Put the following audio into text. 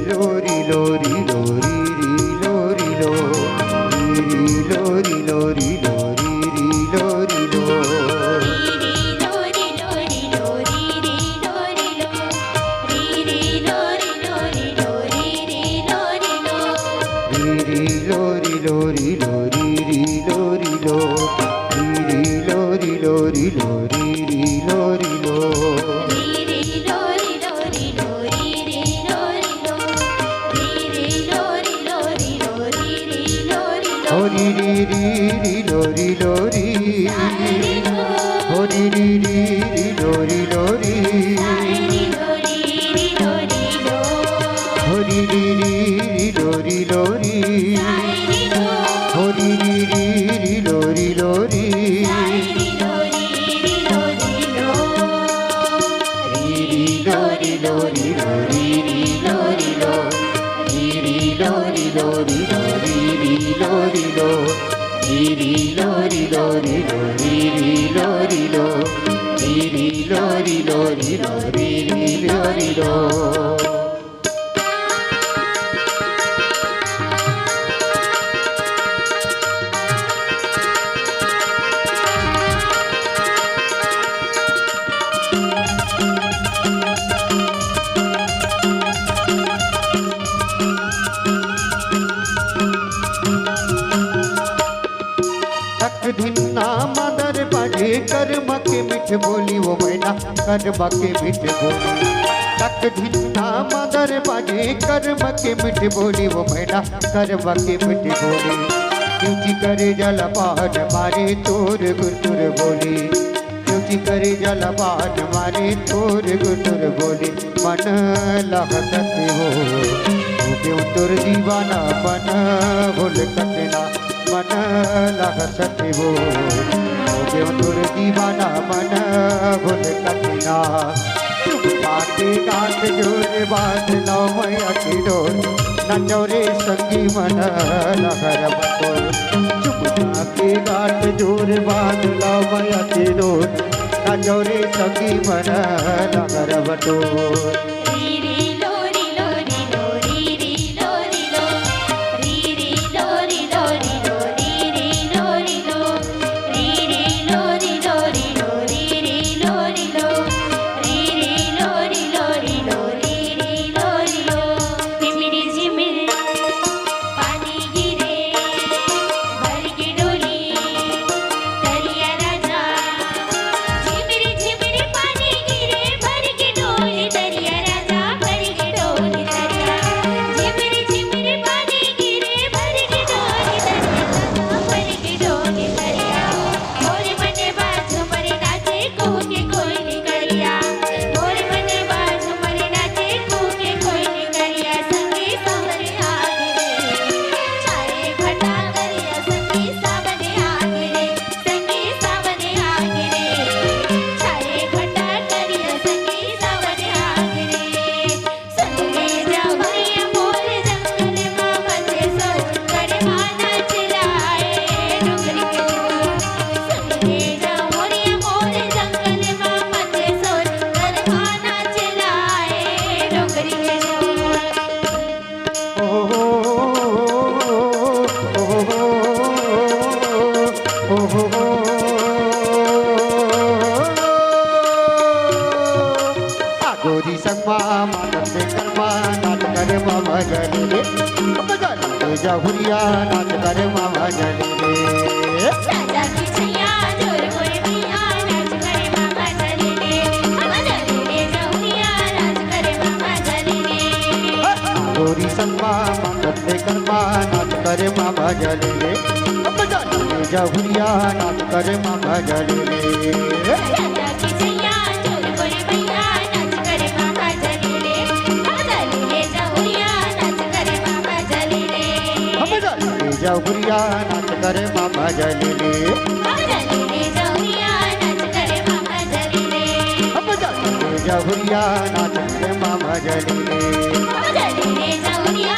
लोरी लोरी लोरी लोरी लो लोरी लोरी लोरी लोरी लो लोरी लोरी लोरी लोरी लो लोरी लोरी लोरी लोरी लो होरी री री री लोरी लोरी होरी री री री लोरी लोरी होरी री री री लोरी लोरी होरी री री री लोरी लोरी लोरी लोरी लोरी लोरी लो लोरी लोरी लोरी लोरी लो लोरी लोरी लोरी लोरी लो लोरी लोरी लोरी लोरी लो धिन्ना मदर बाजे कर्म के मिठ बोली वो मैना कर्म के मिठ बोली तक धिन्ना मदर बाजे कर्म के मिठ बोली वो मैना कर्म के मिठ बोली क्योंकि करे जलपान मारे तोर गुटुर बोली क्योंकि करे जलपान मारे तोर गुटुर बोली मन लहसत हो क्यों तुर दीवाना मन भूल कटना मन लहसत हो क्यों तुर दीवाना मन भूल कटना चुप पाके गात जोर बात लो मैया की डोर नचो रे संगी मन लहर बटोर चुप पाके गात जोर बात लो मैया की डोर नचो रे संगी मन लहर बटोर गोरी संगमा मानस कर्मा नाच करे मामा जले जाहुरिया नाच करे मामा जले राजा की छैया जोर कोई मिया नाच करे मामा जले मामा जले जाहुरिया नाच करे मामा जले गोरी संगमा मानस कर्मा नाच करे मामा जले जाहुरिया नाच करे मामा जले राजा की छैया जोर कोई मिया नाच करे मामा जले मामा जले जाहुरिया नाच करे मामा जले जाहुरिया नाच करे मामा जले जाहुरिया नाच करे मामा जले जाहुरिया नाच करे मामा जले जाहुरिया